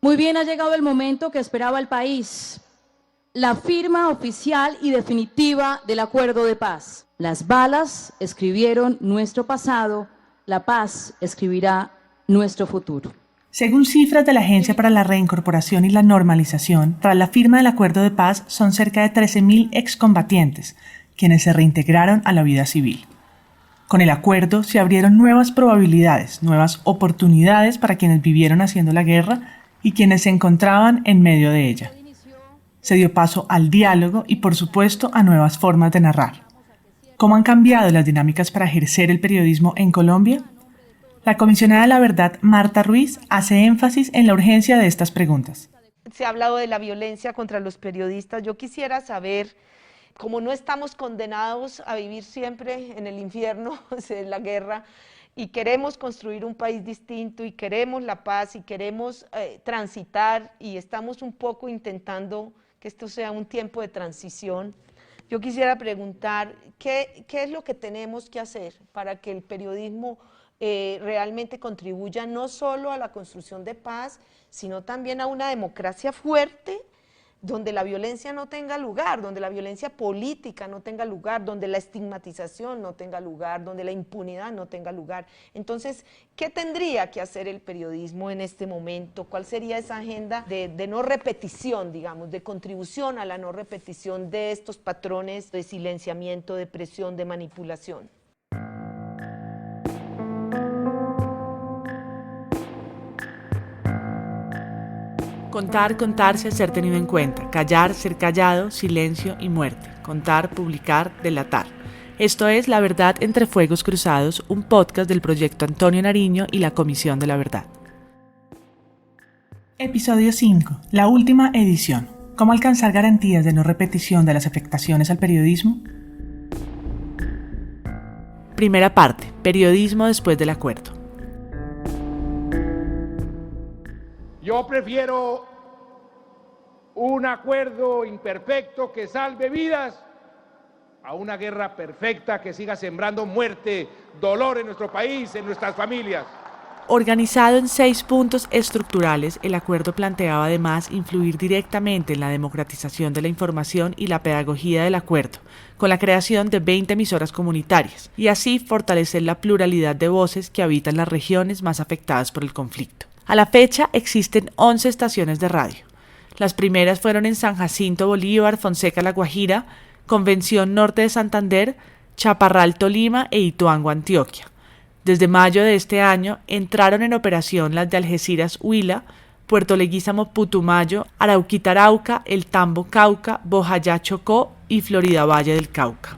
Muy bien, ha llegado el momento que esperaba el país, la firma oficial y definitiva del acuerdo de paz. Las balas escribieron nuestro pasado, la paz escribirá nuestro futuro. Según cifras de la Agencia para la Reincorporación y la Normalización, tras la firma del acuerdo de paz son cerca de 13.000 excombatientes, quienes se reintegraron a la vida civil. Con el acuerdo se abrieron nuevas probabilidades, nuevas oportunidades para quienes vivieron haciendo la guerra y quienes se encontraban en medio de ella. Se dio paso al diálogo y, por supuesto, a nuevas formas de narrar. ¿Cómo han cambiado las dinámicas para ejercer el periodismo en Colombia? La comisionada de la Verdad, Marta Ruiz, hace énfasis en la urgencia de estas preguntas. Se ha hablado de la violencia contra los periodistas. Yo quisiera saber, como no estamos condenados a vivir siempre en el infierno, en la guerra, y queremos construir un país distinto, y queremos la paz, y queremos transitar, y estamos un poco intentando que esto sea un tiempo de transición. Yo quisiera preguntar, ¿qué es lo que tenemos que hacer para que el periodismo realmente contribuya no solo a la construcción de paz, sino también a una democracia fuerte, donde la violencia no tenga lugar, donde la violencia política no tenga lugar, donde la estigmatización no tenga lugar, donde la impunidad no tenga lugar? Entonces, ¿qué tendría que hacer el periodismo en este momento? ¿Cuál sería esa agenda de no repetición, digamos, de contribución a la no repetición de estos patrones de silenciamiento, de presión, de manipulación? Contar, contarse, ser tenido en cuenta. Callar, ser callado, silencio y muerte. Contar, publicar, delatar. Esto es La Verdad entre Fuegos Cruzados, un podcast del proyecto Antonio Nariño y la Comisión de la Verdad. Episodio 5. La última edición. ¿Cómo alcanzar garantías de no repetición de las afectaciones al periodismo? Primera parte. Periodismo después del acuerdo. Yo prefiero un acuerdo imperfecto que salve vidas a una guerra perfecta que siga sembrando muerte, dolor en nuestro país, en nuestras familias. Organizado en 6 puntos estructurales, el acuerdo planteaba además influir directamente en la democratización de la información y la pedagogía del acuerdo, con la creación de 20 emisoras comunitarias, y así fortalecer la pluralidad de voces que habitan las regiones más afectadas por el conflicto. A la fecha existen 11 estaciones de radio. Las primeras fueron en San Jacinto, Bolívar, Fonseca, La Guajira, Convención Norte de Santander, Chaparral, Tolima e Ituango, Antioquia. Desde mayo de este año entraron en operación las de Algeciras, Huila, Puerto Leguízamo, Putumayo, Arauquita, Arauca, El Tambo, Cauca, Bojayá, Chocó y Florida, Valle del Cauca.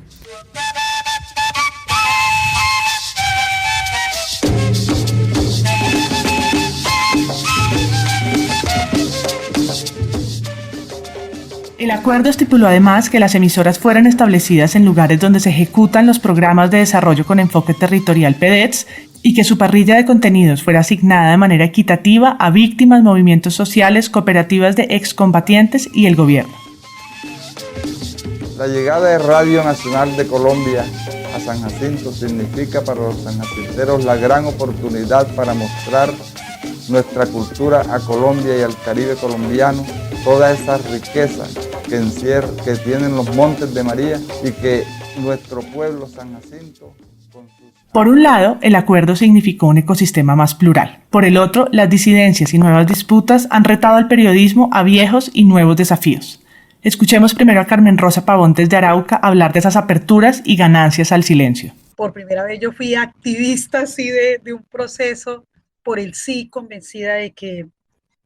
El acuerdo estipuló además que las emisoras fueran establecidas en lugares donde se ejecutan los programas de desarrollo con enfoque territorial PEDETS y que su parrilla de contenidos fuera asignada de manera equitativa a víctimas, movimientos sociales, cooperativas de excombatientes y el gobierno. La llegada de Radio Nacional de Colombia a San Jacinto significa para los sanjacinteros la gran oportunidad para mostrar nuestra cultura a Colombia y al Caribe colombiano, toda esa riqueza que tienen los Montes de María y que nuestro pueblo San Jacinto... Por un lado, el acuerdo significó un ecosistema más plural. Por el otro, las disidencias y nuevas disputas han retado al periodismo a viejos y nuevos desafíos. Escuchemos primero a Carmen Rosa Pavón desde Arauca hablar de esas aperturas y ganancias al silencio. Por primera vez yo fui activista así de un proceso por el sí, convencida de que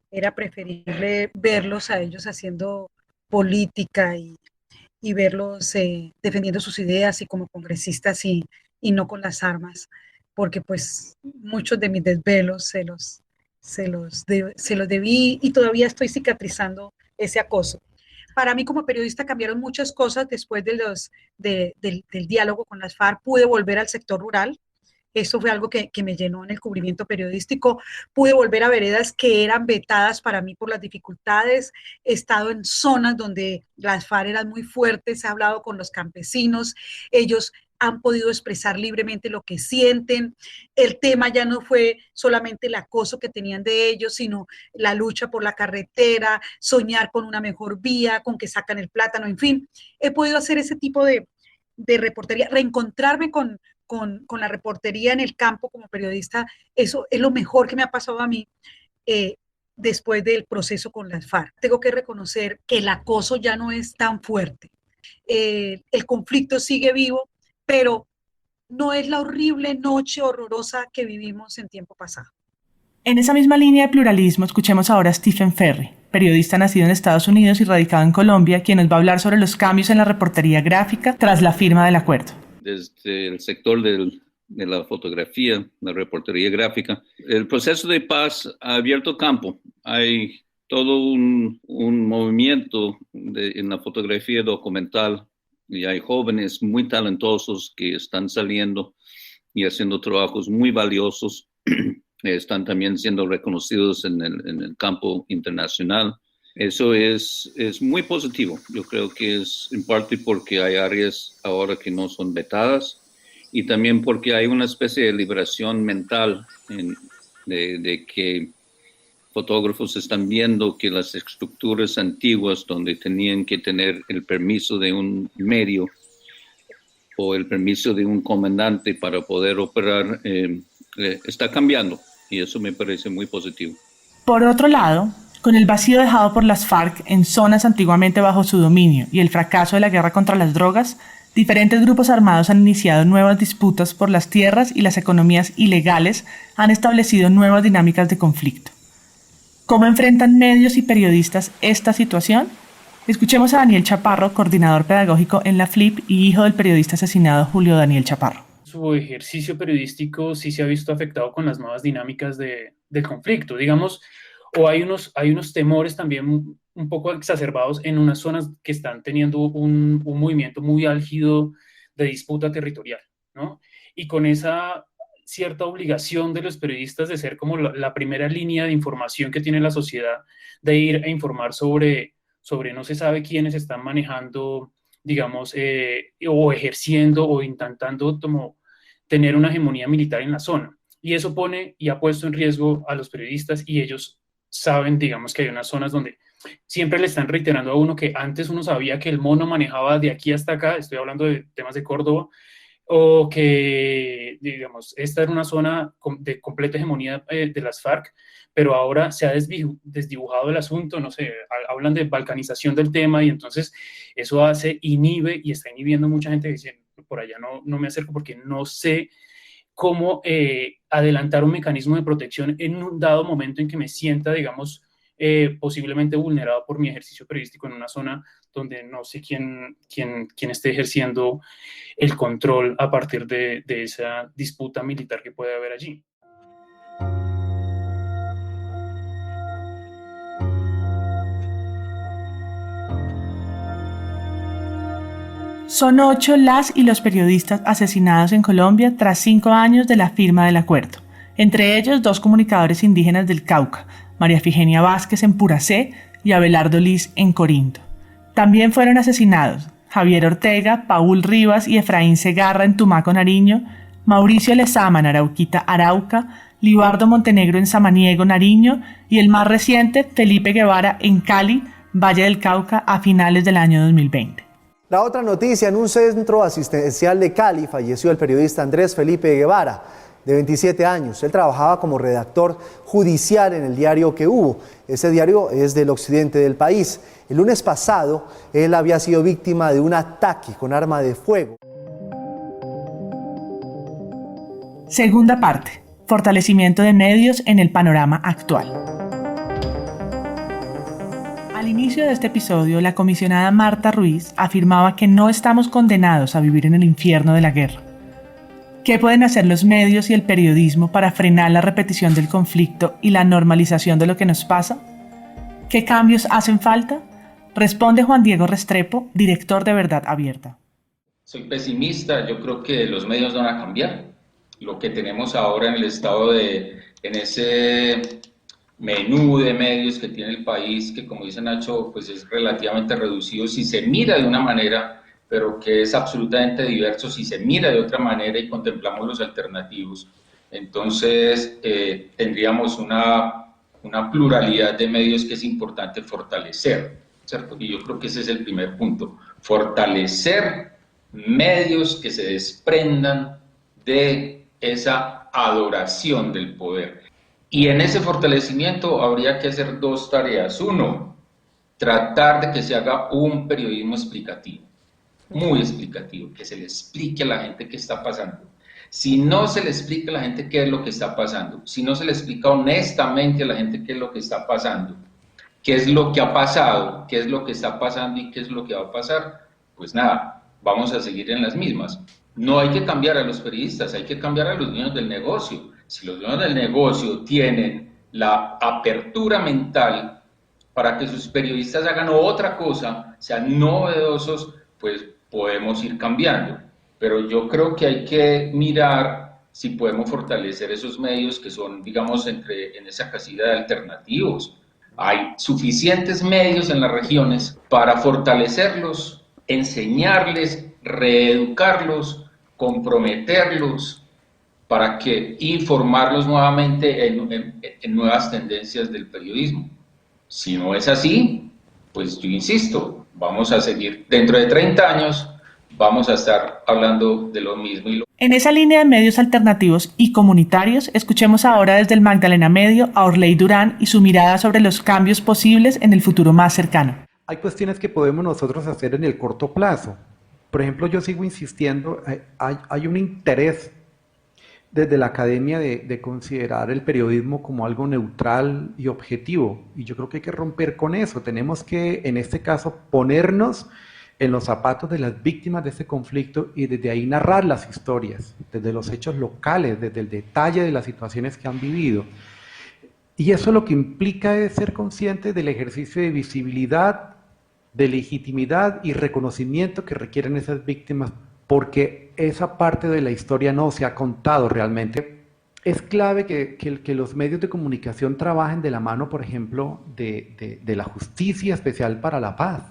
era preferible verlos a ellos haciendo política y verlos defendiendo sus ideas y como congresistas y no con las armas, porque pues muchos de mis desvelos se los debí y todavía estoy cicatrizando ese acoso. Para mí como periodista cambiaron muchas cosas después del diálogo con las FARC. Pude volver al sector rural. Eso fue algo que me llenó en el cubrimiento periodístico. Pude volver a veredas que eran vetadas para mí por las dificultades. He estado en zonas donde las FARC eran muy fuertes, he hablado con los campesinos, ellos han podido expresar libremente lo que sienten. El tema ya no fue solamente el acoso que tenían de ellos, sino la lucha por la carretera, soñar con una mejor vía, con que sacan el plátano, en fin. He podido hacer ese tipo de reportería, reencontrarme con la reportería en el campo como periodista. Eso es lo mejor que me ha pasado a mí después del proceso con las FARC. Tengo que reconocer que el acoso ya no es tan fuerte. El conflicto sigue vivo, pero no es la horrible noche horrorosa que vivimos en tiempo pasado. En esa misma línea de pluralismo, escuchemos ahora a Stephen Ferry, periodista nacido en Estados Unidos y radicado en Colombia, quien nos va a hablar sobre los cambios en la reportería gráfica tras la firma del acuerdo. Desde el sector de la fotografía, la reportería gráfica, el proceso de paz ha abierto campo. Hay todo un movimiento en la fotografía documental y hay jóvenes muy talentosos que están saliendo y haciendo trabajos muy valiosos. Están también siendo reconocidos en el campo internacional. Eso es muy positivo. Yo creo que es en parte porque hay áreas ahora que no son vetadas y también porque hay una especie de liberación mental de que fotógrafos están viendo que las estructuras antiguas donde tenían que tener el permiso de un medio o el permiso de un comandante para poder operar está cambiando y eso me parece muy positivo. Por otro lado, con el vacío dejado por las FARC en zonas antiguamente bajo su dominio y el fracaso de la guerra contra las drogas, diferentes grupos armados han iniciado nuevas disputas por las tierras y las economías ilegales han establecido nuevas dinámicas de conflicto. ¿Cómo enfrentan medios y periodistas esta situación? Escuchemos a Daniel Chaparro, coordinador pedagógico en la FLIP y hijo del periodista asesinado Julio Daniel Chaparro. Su ejercicio periodístico sí se ha visto afectado con las nuevas dinámicas del conflicto, digamos, o hay unos temores también un poco exacerbados en unas zonas que están teniendo un movimiento muy álgido de disputa territorial, ¿no? Y con esa cierta obligación de los periodistas de ser como la primera línea de información que tiene la sociedad, de ir a informar sobre no se sabe quiénes están manejando, digamos, o ejerciendo o intentando como tener una hegemonía militar en la zona. Y eso pone y ha puesto en riesgo a los periodistas y ellos saben, digamos, que hay unas zonas donde siempre le están reiterando a uno que antes uno sabía que el mono manejaba de aquí hasta acá, estoy hablando de temas de Córdoba, o que, digamos, esta era una zona de completa hegemonía de las FARC, pero ahora se ha desdibujado el asunto, no sé, hablan de balcanización del tema y entonces eso inhibe y está inhibiendo mucha gente que dice, por allá no me acerco porque no sé cómo adelantar un mecanismo de protección en un dado momento en que me sienta, digamos, posiblemente vulnerado por mi ejercicio periodístico en una zona donde no sé quién esté ejerciendo el control a partir de esa disputa militar que puede haber allí. Son 8 las y los periodistas asesinados en Colombia tras 5 años de la firma del acuerdo. Entre ellos, 2 comunicadores indígenas del Cauca, María Figenia Vázquez en Puracé y Abelardo Liz en Corinto. También fueron asesinados Javier Ortega, Paul Rivas y Efraín Segarra en Tumaco, Nariño, Mauricio Lezama en Arauquita, Arauca, Libardo Montenegro en Samaniego, Nariño y el más reciente, Felipe Guevara en Cali, Valle del Cauca, a finales del año 2020. La otra noticia: en un centro asistencial de Cali falleció el periodista Andrés Felipe Guevara, de 27 años. Él trabajaba como redactor judicial en el diario Que Hubo. Ese diario es del occidente del país. El lunes pasado, él había sido víctima de un ataque con arma de fuego. Segunda parte: fortalecimiento de medios en el panorama actual. Al inicio de este episodio, la comisionada Marta Ruiz afirmaba que no estamos condenados a vivir en el infierno de la guerra. ¿Qué pueden hacer los medios y el periodismo para frenar la repetición del conflicto y la normalización de lo que nos pasa? ¿Qué cambios hacen falta? Responde Juan Diego Restrepo, director de Verdad Abierta. Soy pesimista, yo creo que los medios no van a cambiar. Lo que tenemos ahora en el estado en ese menú de medios que tiene el país, que como dice Nacho, pues es relativamente reducido si se mira de una manera pero que es absolutamente diverso si se mira de otra manera y contemplamos los alternativos. Entonces, tendríamos una pluralidad de medios que es importante fortalecer, ¿cierto? Y yo creo que ese es el primer punto, fortalecer medios que se desprendan de esa adoración del poder. Y en ese fortalecimiento habría que hacer dos tareas. Uno, tratar de que se haga un periodismo explicativo, muy explicativo, que se le explique a la gente qué está pasando. Si no se le explica a la gente qué es lo que está pasando, si no se le explica honestamente a la gente qué es lo que está pasando, qué es lo que ha pasado, qué es lo que está pasando y qué es lo que va a pasar, pues nada, vamos a seguir en las mismas. No hay que cambiar a los periodistas, hay que cambiar a los dueños del negocio. Si los dueños del negocio tienen la apertura mental para que sus periodistas hagan otra cosa, sean novedosos, pues podemos ir cambiando. Pero yo creo que hay que mirar si podemos fortalecer esos medios que son, digamos, en esa casilla de alternativos. Hay suficientes medios en las regiones para fortalecerlos, enseñarles, reeducarlos, comprometerlos, y formarlos nuevamente en nuevas tendencias del periodismo. Si no es así, pues yo insisto, vamos a seguir, dentro de 30 años, vamos a estar hablando de lo mismo. En esa línea de medios alternativos y comunitarios, escuchemos ahora desde el Magdalena Medio a Orley Durán y su mirada sobre los cambios posibles en el futuro más cercano. Hay cuestiones que podemos nosotros hacer en el corto plazo. Por ejemplo, yo sigo insistiendo, hay un interés desde la academia de considerar el periodismo como algo neutral y objetivo, y yo creo que hay que romper con eso. Tenemos que, en este caso, ponernos en los zapatos de las víctimas de este conflicto y desde ahí narrar las historias, desde los hechos locales, desde el detalle de las situaciones que han vivido. Y eso lo que implica es ser conscientes del ejercicio de visibilidad, de legitimidad y reconocimiento que requieren esas víctimas, porque esa parte de la historia no se ha contado realmente. Es clave que los medios de comunicación trabajen de la mano, por ejemplo, de la Justicia Especial para la Paz,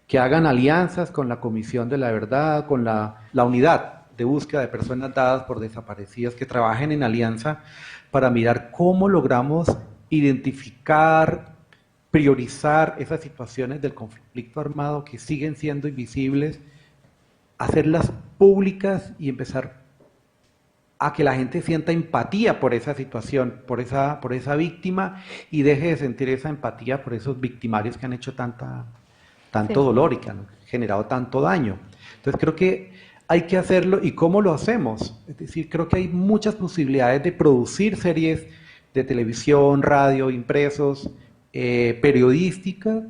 que hagan alianzas con la Comisión de la Verdad, con la Unidad de Búsqueda de Personas Dadas por Desaparecidas, que trabajen en alianza para mirar cómo logramos identificar, priorizar esas situaciones del conflicto armado que siguen siendo invisibles, hacerlas públicas y empezar a que la gente sienta empatía por esa situación, por esa víctima, y deje de sentir esa empatía por esos victimarios que han hecho tanto dolor y que han generado tanto daño. Entonces creo que hay que hacerlo. ¿Y cómo lo hacemos? Es decir, creo que hay muchas posibilidades de producir series de televisión, radio, impresos, periodística,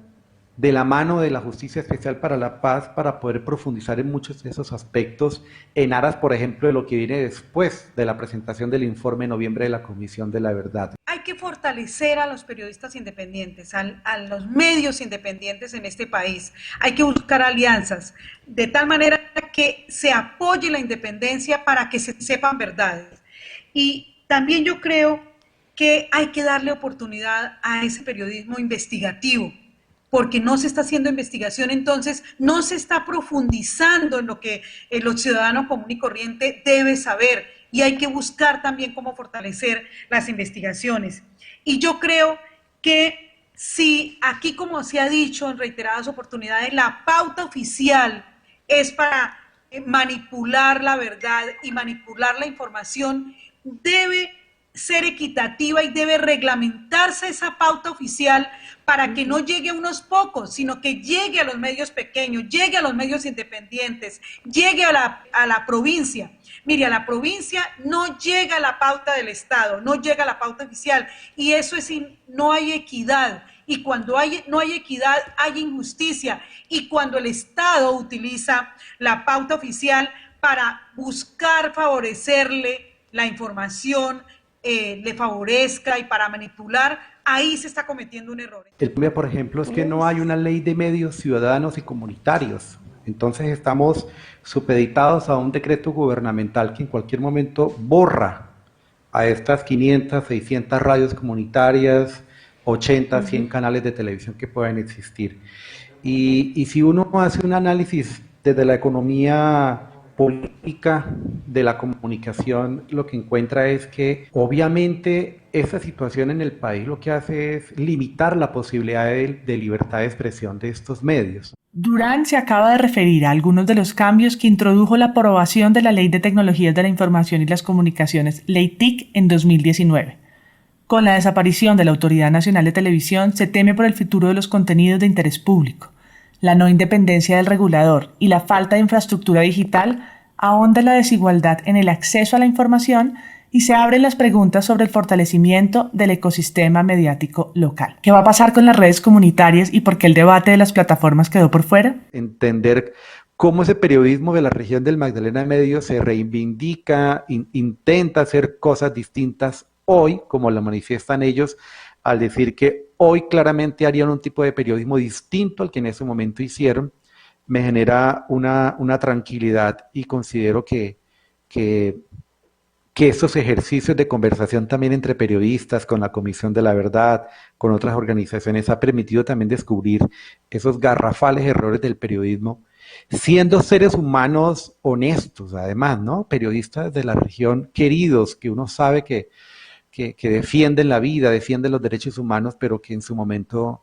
de la mano de la Justicia Especial para la Paz, para poder profundizar en muchos de esos aspectos, en aras, por ejemplo, de lo que viene después de la presentación del informe en noviembre de la Comisión de la Verdad. Hay que fortalecer a los periodistas independientes, a los medios independientes en este país. Hay que buscar alianzas, de tal manera que se apoye la independencia para que se sepan verdades. Y también yo creo que hay que darle oportunidad a ese periodismo investigativo, porque no se está haciendo investigación, entonces no se está profundizando en lo que el ciudadano común y corriente debe saber, y hay que buscar también cómo fortalecer las investigaciones. Y yo creo que si aquí, como se ha dicho en reiteradas oportunidades, la pauta oficial es para manipular la verdad y manipular la información, debe ser equitativa y debe reglamentarse esa pauta oficial para que no llegue a unos pocos, sino que llegue a los medios pequeños, llegue a los medios independientes, llegue a la provincia. Mire, a la provincia no llega la pauta del Estado, no llega la pauta oficial, y eso es, no hay equidad. Y cuando no hay equidad, hay injusticia. Y cuando el Estado utiliza la pauta oficial para buscar favorecerle la información, le favorezca y para manipular, ahí se está cometiendo un error. El problema, por ejemplo, es que no hay una ley de medios ciudadanos y comunitarios. Entonces estamos supeditados a un decreto gubernamental que en cualquier momento borra a estas 500, 600 radios comunitarias, 80, 100 canales de televisión que pueden existir. Y si uno hace un análisis desde la economía política de la comunicación, lo que encuentra es que obviamente esa situación en el país lo que hace es limitar la posibilidad de libertad de expresión de estos medios. Durán se acaba de referir a algunos de los cambios que introdujo la aprobación de la Ley de Tecnologías de la Información y las Comunicaciones, Ley TIC, en 2019. Con la desaparición de la Autoridad Nacional de Televisión, se teme por el futuro de los contenidos de interés público. La no independencia del regulador y la falta de infraestructura digital ahonda la desigualdad en el acceso a la información y se abren las preguntas sobre el fortalecimiento del ecosistema mediático local. ¿Qué va a pasar con las redes comunitarias y por qué el debate de las plataformas quedó por fuera? Entender cómo ese periodismo de la región del Magdalena Medio se reivindica, intenta hacer cosas distintas hoy, como lo manifiestan ellos, al decir que hoy claramente harían un tipo de periodismo distinto al que en ese momento hicieron, me genera una tranquilidad y considero que estos ejercicios de conversación también entre periodistas, con la Comisión de la Verdad, con otras organizaciones, ha permitido también descubrir esos garrafales errores del periodismo, siendo seres humanos honestos, además, ¿no? Periodistas de la región queridos, que uno sabe que defienden la vida, defienden los derechos humanos, pero que en su momento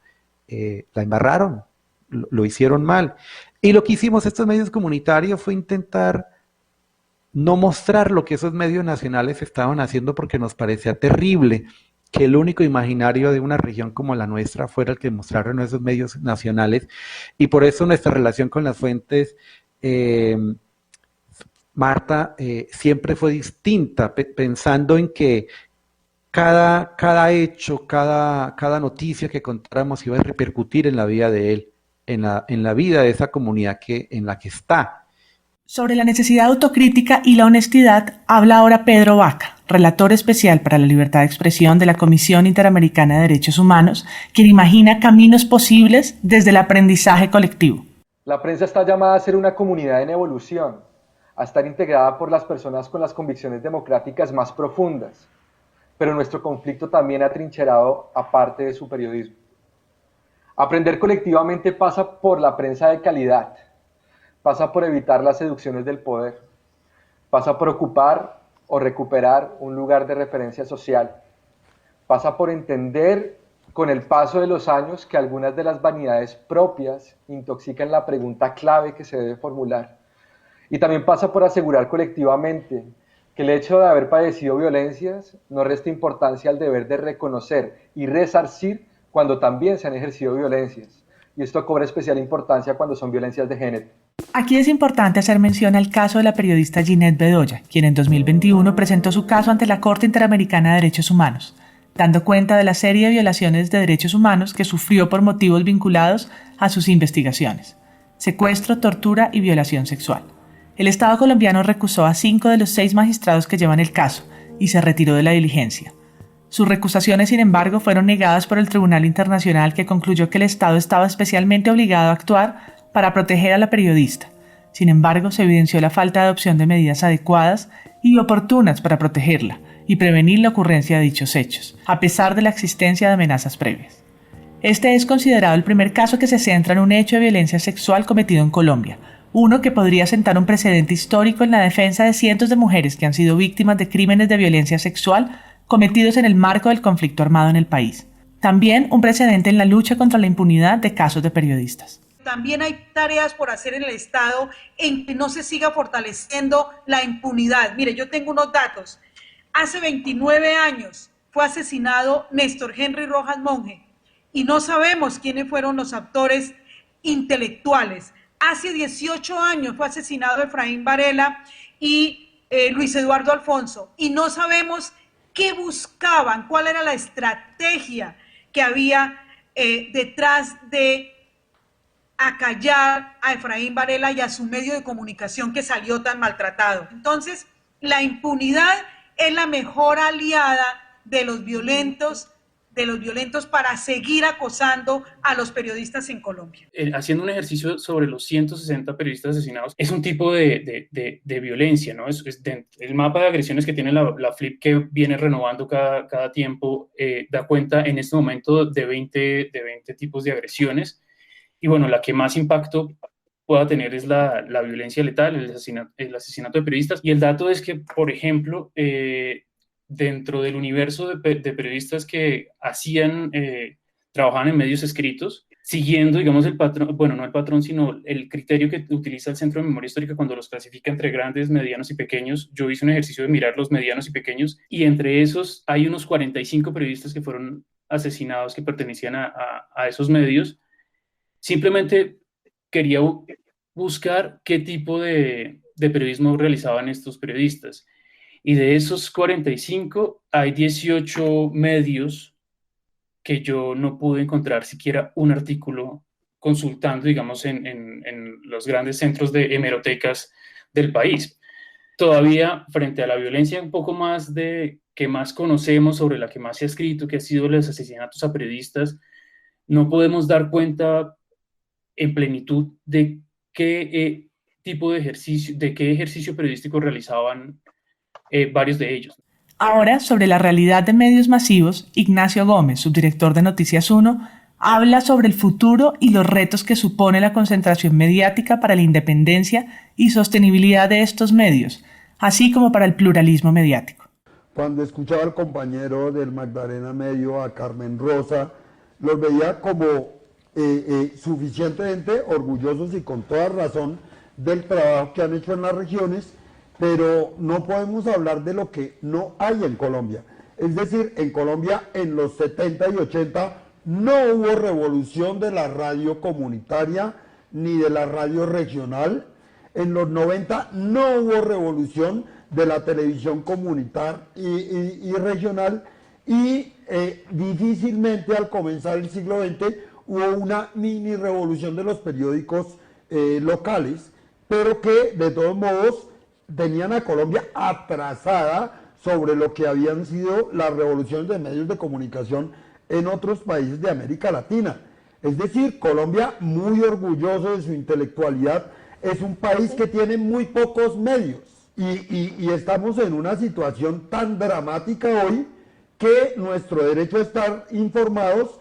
la embarraron, lo hicieron mal. Y lo que hicimos estos medios comunitarios fue intentar no mostrar lo que esos medios nacionales estaban haciendo, porque nos parecía terrible que el único imaginario de una región como la nuestra fuera el que mostraron esos medios nacionales. Y por eso nuestra relación con las fuentes, Marta, siempre fue distinta, pensando en que cada hecho, cada noticia que contáramos iba a repercutir en la vida de él, en la vida de esa comunidad en la que está. Sobre la necesidad de autocrítica y la honestidad habla ahora Pedro Vaca, relator especial para la libertad de expresión de la Comisión Interamericana de Derechos Humanos, quien imagina caminos posibles desde el aprendizaje colectivo. La prensa está llamada a ser una comunidad en evolución, a estar integrada por las personas con las convicciones democráticas más profundas, pero nuestro conflicto también ha trincherado a parte de su periodismo. Aprender colectivamente pasa por la prensa de calidad, pasa por evitar las seducciones del poder, pasa por ocupar o recuperar un lugar de referencia social, pasa por entender con el paso de los años que algunas de las vanidades propias intoxican la pregunta clave que se debe formular, y también pasa por asegurar colectivamente que el hecho de haber padecido violencias no resta importancia al deber de reconocer y resarcir cuando también se han ejercido violencias, y esto cobra especial importancia cuando son violencias de género. Aquí es importante hacer mención al caso de la periodista Ginette Bedoya, quien en 2021 presentó su caso ante la Corte Interamericana de Derechos Humanos, dando cuenta de la serie de violaciones de derechos humanos que sufrió por motivos vinculados a sus investigaciones: secuestro, tortura y violación sexual. El Estado colombiano recusó a 5 de los 6 magistrados que llevan el caso y se retiró de la diligencia. Sus recusaciones, sin embargo, fueron negadas por el Tribunal Internacional, que concluyó que el Estado estaba especialmente obligado a actuar para proteger a la periodista. Sin embargo, se evidenció la falta de adopción de medidas adecuadas y oportunas para protegerla y prevenir la ocurrencia de dichos hechos, a pesar de la existencia de amenazas previas. Este es considerado el primer caso que se centra en un hecho de violencia sexual cometido en Colombia, uno que podría sentar un precedente histórico en la defensa de cientos de mujeres que han sido víctimas de crímenes de violencia sexual cometidos en el marco del conflicto armado en el país. También un precedente en la lucha contra la impunidad de casos de periodistas. También hay tareas por hacer en el Estado en que no se siga fortaleciendo la impunidad. Mire, yo tengo unos datos. Hace 29 años fue asesinado Néstor Henry Rojas Monge y no sabemos quiénes fueron los actores intelectuales. Hace 18 años fue asesinado Efraín Varela y Luis Eduardo Alfonso y no sabemos qué buscaban, cuál era la estrategia que había detrás de acallar a Efraín Varela y a su medio de comunicación que salió tan maltratado. Entonces, la impunidad es la mejor aliada de los violentos para seguir acosando a los periodistas en Colombia. Haciendo un ejercicio sobre los 160 periodistas asesinados, es un tipo de violencia, ¿no? El mapa de agresiones que tiene la FLIP, que viene renovando cada tiempo, da cuenta en este momento de 20 tipos de agresiones. Y bueno, la que más impacto pueda tener es la violencia letal, el asesinato de periodistas. Y el dato es que, por ejemplo, dentro del universo de periodistas que trabajaban en medios escritos, siguiendo, digamos, el patrón, bueno, no el patrón, sino el criterio que utiliza el Centro de Memoria Histórica cuando los clasifica entre grandes, medianos y pequeños. Yo hice un ejercicio de mirar los medianos y pequeños, y entre esos hay unos 45 periodistas que fueron asesinados que pertenecían a esos medios. Simplemente quería buscar qué tipo de periodismo realizaban estos periodistas. Y de esos 45, hay 18 medios que yo no pude encontrar siquiera un artículo consultando, digamos, en los grandes centros de hemerotecas del país. Todavía, frente a la violencia un poco más que más conocemos, sobre la que más se ha escrito, que ha sido los asesinatos a periodistas, no podemos dar cuenta en plenitud de qué tipo de ejercicio, de qué ejercicio periodístico realizaban varios de ellos. Ahora, sobre la realidad de medios masivos, Ignacio Gómez, subdirector de Noticias 1, habla sobre el futuro y los retos que supone la concentración mediática para la independencia y sostenibilidad de estos medios, así como para el pluralismo mediático. Cuando escuchaba al compañero del Magdalena Medio, a Carmen Rosa, los veía como suficientemente orgullosos y con toda razón del trabajo que han hecho en las regiones, pero no podemos hablar de lo que no hay en Colombia. Es decir, en Colombia en los 70 y 80 no hubo revolución de la radio comunitaria ni de la radio regional. En los 90 no hubo revolución de la televisión comunitaria y regional, y difícilmente al comenzar el siglo XX hubo una mini revolución de los periódicos locales, pero que de todos modos tenían a Colombia atrasada sobre lo que habían sido las revoluciones de medios de comunicación en otros países de América Latina. Es decir, Colombia, muy orgulloso de su intelectualidad, es un país que tiene muy pocos medios y estamos en una situación tan dramática hoy que nuestro derecho a estar informados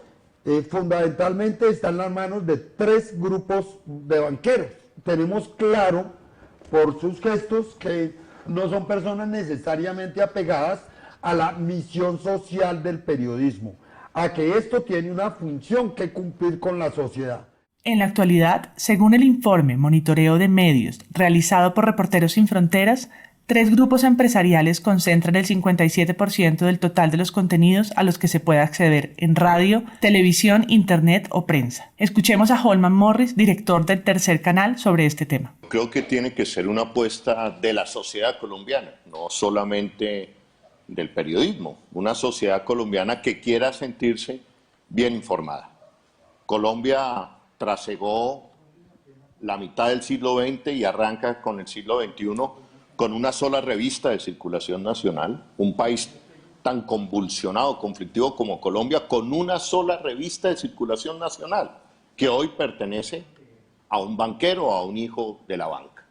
fundamentalmente está en las manos de 3 grupos de banqueros. Tenemos claro por sus gestos que no son personas necesariamente apegadas a la misión social del periodismo, a que esto tiene una función que cumplir con la sociedad. En la actualidad, según el informe Monitoreo de Medios realizado por Reporteros Sin Fronteras, 3 grupos empresariales concentran el 57% del total de los contenidos a los que se puede acceder en radio, televisión, internet o prensa. Escuchemos a Holman Morris, director del Tercer Canal, sobre este tema. Creo que tiene que ser una apuesta de la sociedad colombiana, no solamente del periodismo, una sociedad colombiana que quiera sentirse bien informada. Colombia trasegó la mitad del siglo XX y arranca con el siglo XXI con una sola revista de circulación nacional, un país tan convulsionado, conflictivo como Colombia, con una sola revista de circulación nacional, que hoy pertenece a un banquero o a un hijo de la banca.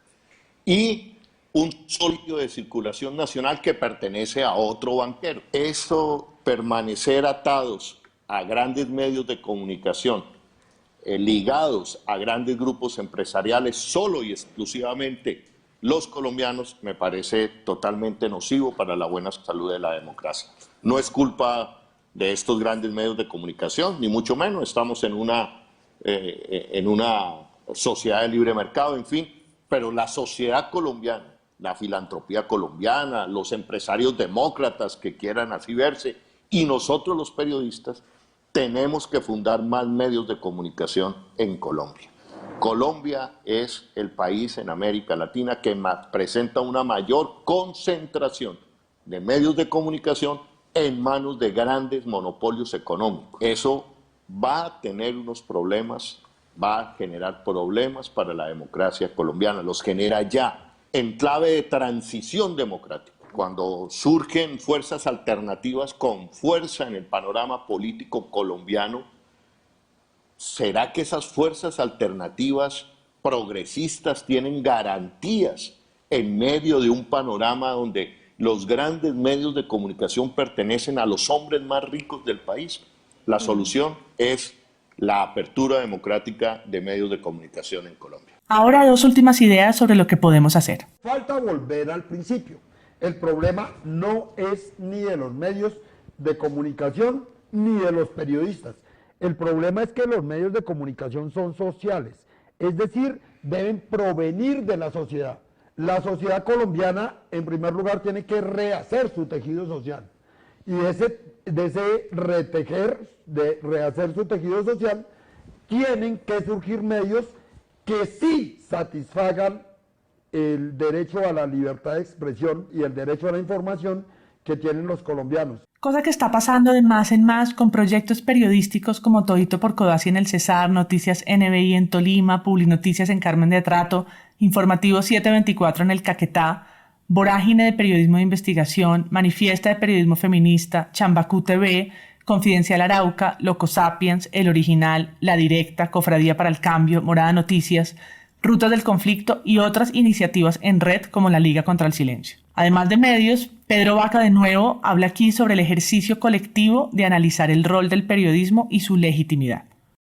Y un sólido de circulación nacional que pertenece a otro banquero. Eso, permanecer atados a grandes medios de comunicación, ligados a grandes grupos empresariales, solo y exclusivamente los colombianos, me parece totalmente nocivo para la buena salud de la democracia. No es culpa de estos grandes medios de comunicación, ni mucho menos. Estamos en una sociedad de libre mercado, en fin, pero la sociedad colombiana, la filantropía colombiana, los empresarios demócratas que quieran así verse, y nosotros los periodistas, tenemos que fundar más medios de comunicación en Colombia. Colombia es el país en América Latina que presenta una mayor concentración de medios de comunicación en manos de grandes monopolios económicos. Eso va a tener unos problemas, va a generar problemas para la democracia colombiana, los genera ya en clave de transición democrática. Cuando surgen fuerzas alternativas con fuerza en el panorama político colombiano, ¿será que esas fuerzas alternativas progresistas tienen garantías en medio de un panorama donde los grandes medios de comunicación pertenecen a los hombres más ricos del país? La solución es la apertura democrática de medios de comunicación en Colombia. Ahora 2 últimas ideas sobre lo que podemos hacer. Falta volver al principio. El problema no es ni de los medios de comunicación ni de los periodistas. El problema es que los medios de comunicación son sociales, es decir, deben provenir de la sociedad. La sociedad colombiana, en primer lugar, tiene que rehacer su tejido social. Y de ese rehacer su tejido social, tienen que surgir medios que sí satisfagan el derecho a la libertad de expresión y el derecho a la información que tienen los colombianos. Cosa que está pasando de más en más con proyectos periodísticos como Todito por Codazzi en el Cesar, Noticias NBI en Tolima, Publinoticias en Carmen de Atrato, Informativo 724 en el Caquetá, Vorágine de Periodismo de Investigación, Manifiesta de Periodismo Feminista, Chambacú TV, Confidencial Arauca, Loco Sapiens, El Original, La Directa, Cofradía para el Cambio, Morada Noticias, Rutas del Conflicto y otras iniciativas en red como la Liga contra el Silencio. Además de medios, Pedro Vaca de nuevo habla aquí sobre el ejercicio colectivo de analizar el rol del periodismo y su legitimidad.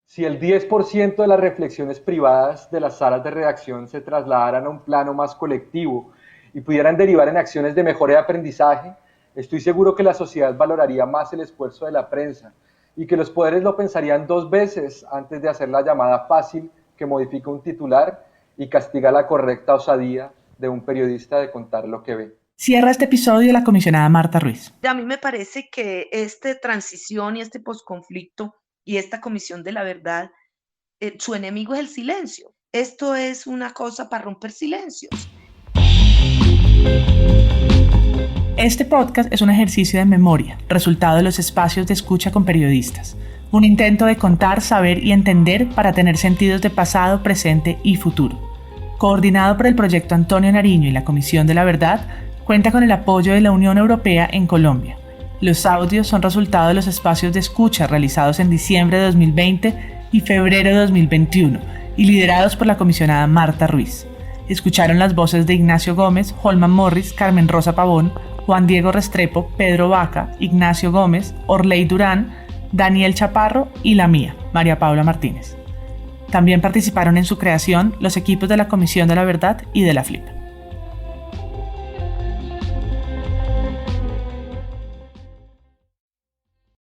Si el 10% de las reflexiones privadas de las salas de redacción se trasladaran a un plano más colectivo y pudieran derivar en acciones de mejora de aprendizaje, estoy seguro que la sociedad valoraría más el esfuerzo de la prensa y que los poderes lo pensarían 2 veces antes de hacer la llamada fácil que modifica un titular y castiga la correcta osadía de un periodista de contar lo que ve. Cierra este episodio la comisionada Marta Ruiz. A mí me parece que esta transición y este posconflicto y esta comisión de la verdad, su enemigo es el silencio. Esto es una cosa para romper silencios. Este podcast es un ejercicio de memoria, resultado de los espacios de escucha con periodistas. Un intento de contar, saber y entender para tener sentidos de pasado, presente y futuro. Coordinado por el proyecto Antonio Nariño y la Comisión de la Verdad, cuenta con el apoyo de la Unión Europea en Colombia. Los audios son resultado de los espacios de escucha realizados en diciembre de 2020 y febrero de 2021 y liderados por la comisionada Marta Ruiz. Escucharon las voces de Ignacio Gómez, Holman Morris, Carmen Rosa Pavón, Juan Diego Restrepo, Pedro Vaca, Ignacio Gómez, Orley Durán, Daniel Chaparro y la mía, María Paula Martínez. También participaron en su creación los equipos de la Comisión de la Verdad y de la FLIP.